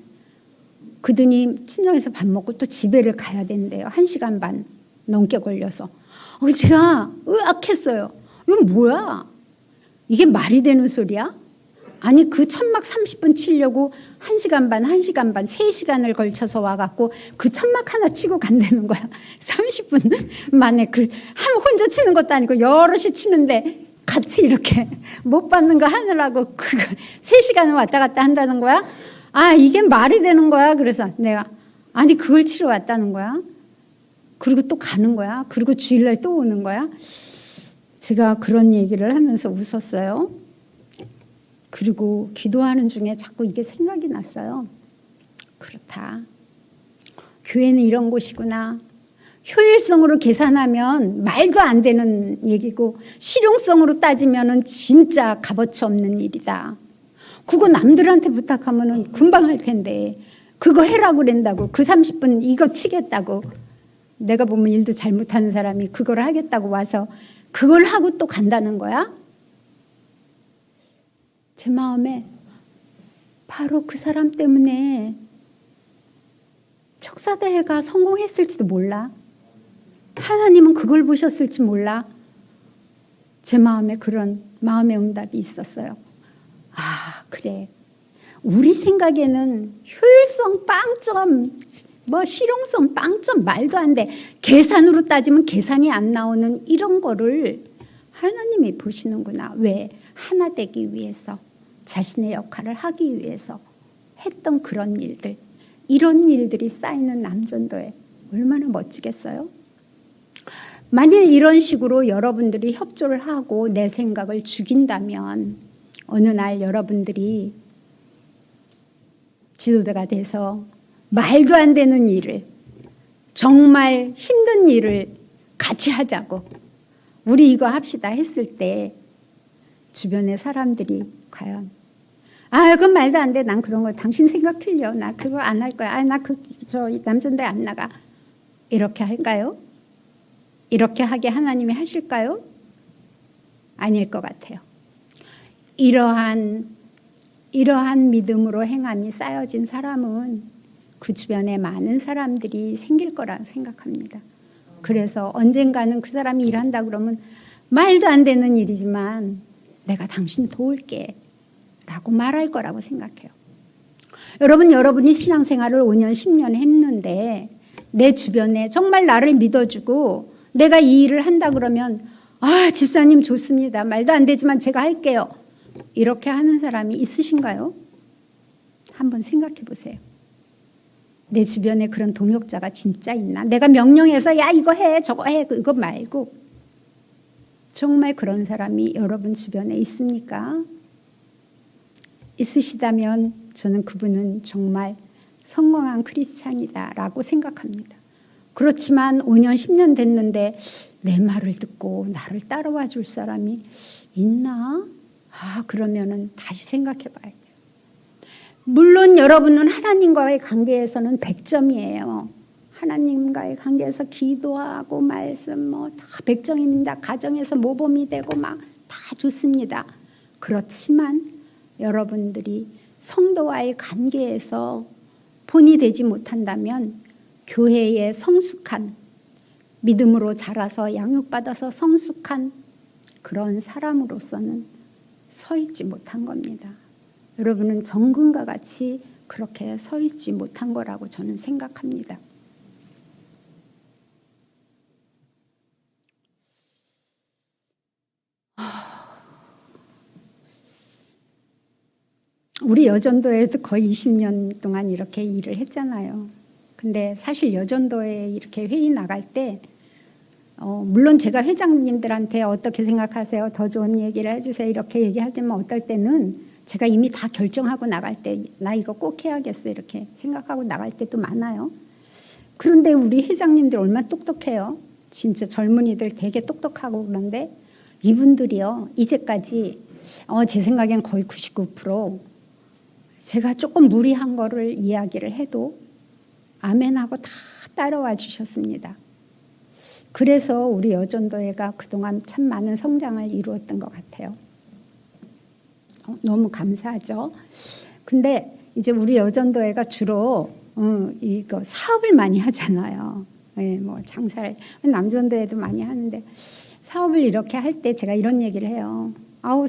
Speaker 1: 그러더니 친정에서 밥 먹고 또 집에를 가야 된대요. 1시간 반 넘게 걸려서. 제가 의악했어요. 이건 뭐야? 이게 말이 되는 소리야? 아니 그 천막 30분 치려고 1시간 반, 3시간을 걸쳐서 와갖고 그 천막 하나 치고 간다는 거야. 30분 만에 혼자 치는 것도 아니고 여럿이 치는데 같이 이렇게 못 받는 거 하느라고 3시간을 왔다 갔다 한다는 거야? 이게 말이 되는 거야? 그래서 내가 아니 그걸 치러 왔다는 거야? 그리고 또 가는 거야? 그리고 주일날 또 오는 거야? 제가 그런 얘기를 하면서 웃었어요. 그리고 기도하는 중에 자꾸 이게 생각이 났어요. 그렇다. 교회는 이런 곳이구나. 효율성으로 계산하면 말도 안 되는 얘기고 실용성으로 따지면 진짜 값어치 없는 일이다. 그거 남들한테 부탁하면 금방 할 텐데 그거 해라고 그런다고 그 30분 이거 치겠다고 내가 보면 일도 잘못하는 사람이 그걸 하겠다고 와서 그걸 하고 또 간다는 거야? 제 마음에 바로 그 사람 때문에 척사대회가 성공했을지도 몰라. 하나님은 그걸 보셨을지 몰라. 제 마음에 그런 마음의 응답이 있었어요. 그래. 우리 생각에는 효율성 빵점, 실용성 빵점 말도 안 돼. 계산으로 따지면 계산이 안 나오는 이런 거를 하나님이 보시는구나. 왜? 하나 되기 위해서, 자신의 역할을 하기 위해서 했던 그런 일들. 이런 일들이 쌓이는 남전도회 얼마나 멋지겠어요? 만일 이런 식으로 여러분들이 협조를 하고 내 생각을 죽인다면 어느 날 여러분들이 지도자가 돼서 말도 안 되는 일을, 정말 힘든 일을 같이 하자고 우리 이거 합시다 했을 때 주변의 사람들이 과연 그건 말도 안 돼. 난 그런 거 당신 생각 틀려. 나 그거 안 할 거야. 나 저 남전대 안 나가. 이렇게 할까요? 이렇게 하게 하나님이 하실까요? 아닐 것 같아요. 이러한 이러한 믿음으로 행함이 쌓여진 사람은 그 주변에 많은 사람들이 생길 거라 생각합니다. 그래서 언젠가는 그 사람이 일한다 그러면 말도 안 되는 일이지만 내가 당신 도울게 라고 말할 거라고 생각해요. 여러분이 신앙생활을 5년, 10년 했는데 내 주변에 정말 나를 믿어주고 내가 이 일을 한다 그러면 집사님 좋습니다. 말도 안 되지만 제가 할게요. 이렇게 하는 사람이 있으신가요? 한번 생각해 보세요. 내 주변에 그런 동역자가 진짜 있나? 내가 명령해서 야 이거 해 저거 해 이거 말고 정말 그런 사람이 여러분 주변에 있습니까? 있으시다면 저는 그분은 정말 성공한 크리스찬이다라고 생각합니다. 그렇지만 5년 10년 됐는데 내 말을 듣고 나를 따라와 줄 사람이 있나? 그러면은 다시 생각해 봐야 돼요. 물론 여러분은 하나님과의 관계에서는 100점이에요. 하나님과의 관계에서 기도하고 말씀 다 100점입니다. 가정에서 모범이 되고 막 다 좋습니다. 그렇지만 여러분들이 성도와의 관계에서 본이 되지 못한다면 교회에 성숙한 믿음으로 자라서 양육받아서 성숙한 그런 사람으로서는 서 있지 못한 겁니다. 여러분은 정금과 같이 그렇게 서 있지 못한 거라고 저는 생각합니다. 우리 여전도에도 거의 20년 동안 이렇게 일을 했잖아요. 근데 사실 여전도에 이렇게 회의 나갈 때 물론 제가 회장님들한테 어떻게 생각하세요? 더 좋은 얘기를 해주세요. 이렇게 얘기하지만 어떨 때는 제가 이미 다 결정하고 나갈 때 나 이거 꼭 해야겠어 이렇게 생각하고 나갈 때도 많아요. 그런데 우리 회장님들 얼마나 똑똑해요. 진짜 젊은이들 되게 똑똑하고 그런데 이분들이요. 이제까지 제 생각엔 거의 99% 제가 조금 무리한 거를 이야기를 해도 아멘하고 다 따라와 주셨습니다. 그래서 우리 여전도회가 그동안 참 많은 성장을 이루었던 것 같아요. 너무 감사하죠. 근데 이제 우리 여전도회가 주로 이거 사업을 많이 하잖아요. 뭐 장사를 남전도회도 많이 하는데 사업을 이렇게 할 때 제가 이런 얘기를 해요.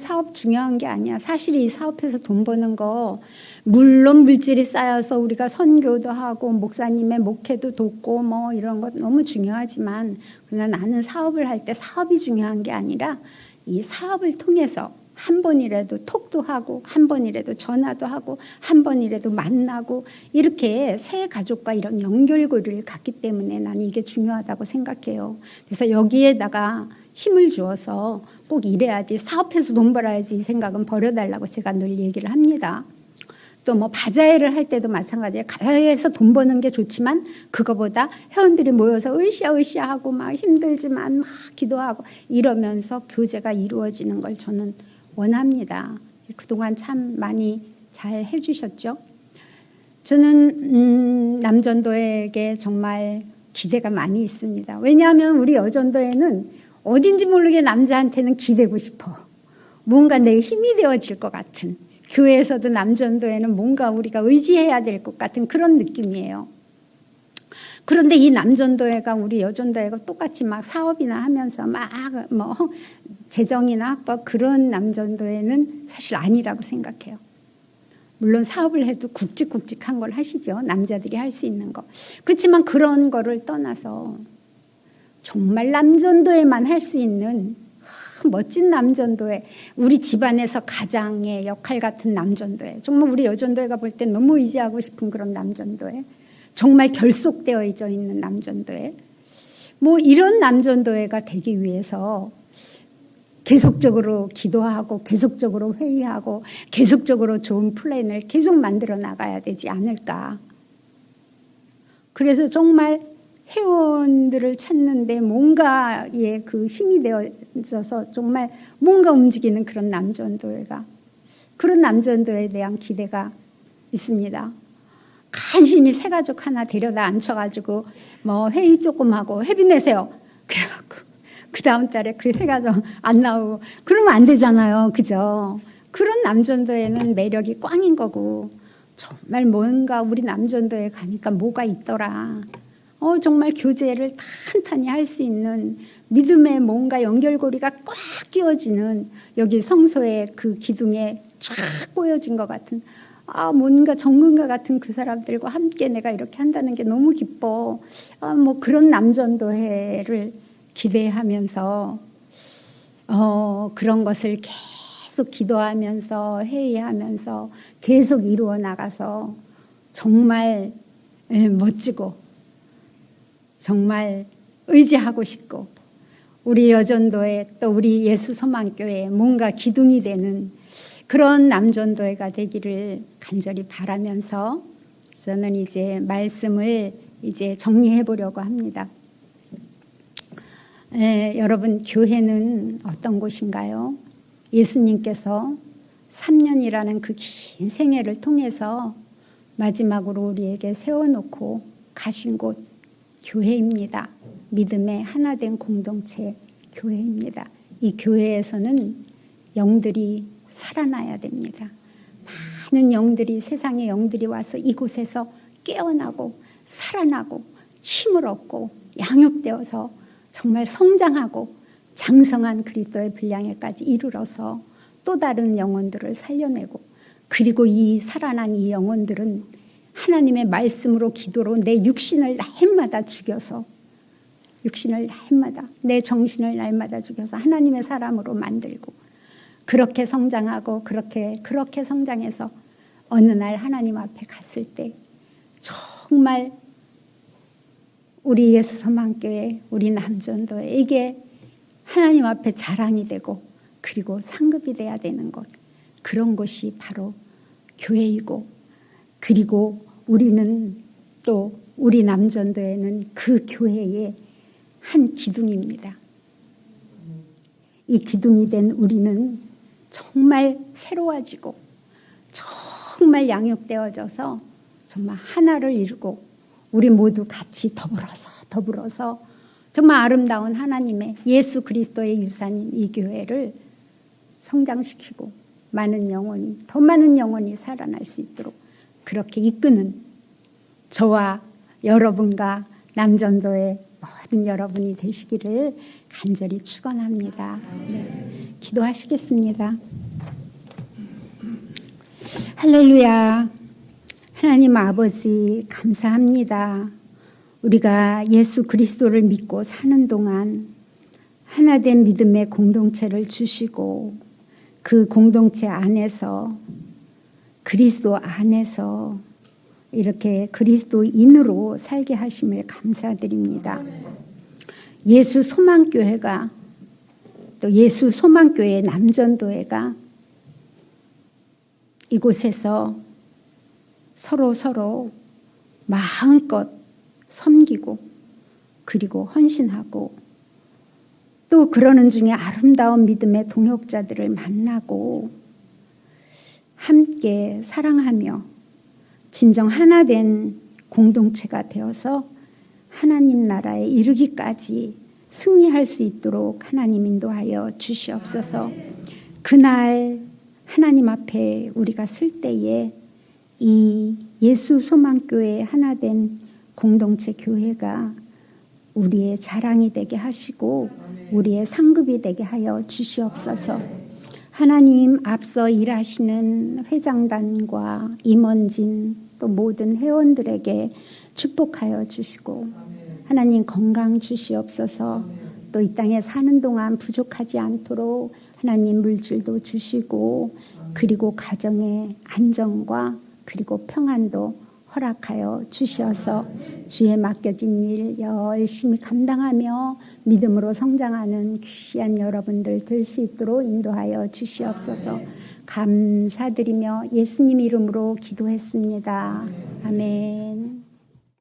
Speaker 1: 사업 중요한 게 아니야. 사실 이 사업에서 돈 버는 거 물론 물질이 쌓여서 우리가 선교도 하고 목사님의 목회도 돕고 뭐 이런 것 너무 중요하지만 그러나 나는 사업을 할 때 사업이 중요한 게 아니라 이 사업을 통해서 한 번이라도 톡도 하고 한 번이라도 전화도 하고 한 번이라도 만나고 이렇게 새 가족과 이런 연결고리를 갖기 때문에 나는 이게 중요하다고 생각해요. 그래서 여기에다가 힘을 주어서 꼭 이래야지 사업해서 돈 벌어야지 이 생각은 버려달라고 제가 늘 얘기를 합니다. 또 뭐 바자회를 할 때도 마찬가지예요. 바자회에서 돈 버는 게 좋지만 그거보다 회원들이 모여서 으쌰으쌰 하고 막 힘들지만 막 기도하고 이러면서 교제가 이루어지는 걸 저는 원합니다. 그동안 참 많이 잘 해주셨죠. 저는 남전도에게 정말 기대가 많이 있습니다. 왜냐하면 우리 여전도에는 어딘지 모르게 남자한테는 기대고 싶어. 뭔가 내 힘이 되어질 것 같은 교회에서도 남전도에는 뭔가 우리가 의지해야 될 것 같은 그런 느낌이에요. 그런데 이 남전도회가 우리 여전도회가 똑같이 막 사업이나 하면서 막 뭐 재정이나 합법 그런 남전도회는 사실 아니라고 생각해요. 물론 사업을 해도 굵직굵직한 걸 하시죠. 남자들이 할 수 있는 거. 그렇지만 그런 거를 떠나서 정말 남전도회만 할 수 있는 멋진 남전도회, 우리 집안에서 가장의 역할 같은 남전도회, 정말 우리 여전도회가 볼 때 너무 의지하고 싶은 그런 남전도회, 정말 결속되어 있는 남전도회, 뭐 이런 남전도회가 되기 위해서 계속적으로 기도하고 계속적으로 회의하고 계속적으로 좋은 플랜을 계속 만들어 나가야 되지 않을까. 그래서 정말 회원들을 찾는데 뭔가의 그 힘이 되어져서 정말 뭔가 움직이는 그런 남전도회가, 그런 남전도회에 대한 기대가 있습니다. 간신히 새 가족 하나 데려다 앉혀가지고 뭐 회의 조금 하고 회비 내세요. 그래갖고 그 다음 달에 그 새 가족 안 나오고 그러면 안 되잖아요. 그죠? 그런 남전도에는 매력이 꽝인 거고, 정말 뭔가 우리 남전도에 가니까 뭐가 있더라. 정말 교제를 탄탄히 할 수 있는 믿음의 뭔가 연결고리가 꽉 끼워지는, 여기 성소의 그 기둥에 쫙 꼬여진 것 같은, 뭔가 정금과 같은 그 사람들과 함께 내가 이렇게 한다는 게 너무 기뻐. 뭐 그런 남전도회를 기대하면서 그런 것을 계속 기도하면서 회의하면서 계속 이루어 나가서 정말 멋지고 정말 의지하고 싶고, 우리 여전도회 또 우리 예수소망교회에 뭔가 기둥이 되는 그런 남전도회가 되기를 간절히 바라면서 저는 이제 말씀을 이제 정리해 보려고 합니다. 여러분, 교회는 어떤 곳인가요? 예수님께서 3년이라는 그 긴 생애를 통해서 마지막으로 우리에게 세워놓고 가신 곳, 교회입니다. 믿음의 하나된 공동체 교회입니다. 이 교회에서는 영들이 살아나야 됩니다. 많은 영들이, 세상의 영들이 와서 이곳에서 깨어나고 살아나고 힘을 얻고 양육되어서 정말 성장하고 장성한 그리스도의 분량에까지 이르러서 또 다른 영혼들을 살려내고, 그리고 이 살아난 이 영혼들은 하나님의 말씀으로 기도로 내 육신을 날마다 죽여서, 육신을 날마다, 내 정신을 날마다 죽여서 하나님의 사람으로 만들고, 그렇게 성장하고 그렇게 성장해서 어느 날 하나님 앞에 갔을 때 정말 우리 예수소망교회, 우리 남전도회, 이게 하나님 앞에 자랑이 되고 그리고 상급이 돼야 되는 것, 그런 것이 바로 교회이고, 그리고 우리는 또 우리 남전도회는 그 교회의 한 기둥입니다. 이 기둥이 된 우리는 정말 새로워지고 정말 양육되어져서 정말 하나를 이루고, 우리 모두 같이 더불어서 정말 아름다운 하나님의 예수 그리스도의 유산인 이 교회를 성장시키고 많은 영혼이, 더 많은 영혼이 살아날 수 있도록 그렇게 이끄는 저와 여러분과 남전도의 모든 여러분이 되시기를 간절히 축원합니다. 네, 기도하시겠습니다. 할렐루야. 하나님 아버지, 감사합니다. 우리가 예수 그리스도를 믿고 사는 동안 하나된 믿음의 공동체를 주시고, 그 공동체 안에서, 그리스도 안에서 이렇게 그리스도인으로 살게 하심을 감사드립니다. 예수 소망교회가, 또 예수 소망교회 남전도회가 이곳에서 서로 마음껏 섬기고 그리고 헌신하고, 또 그러는 중에 아름다운 믿음의 동역자들을 만나고 함께 사랑하며 진정 하나된 공동체가 되어서 하나님 나라에 이르기까지 승리할 수 있도록 하나님 인도하여 주시옵소서. 그날 하나님 앞에 우리가 설 때에 이 예수 소망교회 하나된 공동체 교회가 우리의 자랑이 되게 하시고 우리의 상급이 되게 하여 주시옵소서. 하나님, 앞서 일하시는 회장단과 임원진 또 모든 회원들에게 축복하여 주시고, 하나님 건강 주시옵소서. 또 이 땅에 사는 동안 부족하지 않도록 하나님 물질도 주시고, 그리고 가정의 안정과 그리고 평안도 허락하여 주셔서 주에 맡겨진 일 열심히 감당하며 믿음으로 성장하는 귀한 여러분들 될 수 있도록 인도하여 주시옵소서. 감사드리며 예수님 이름으로 기도했습니다. 아멘.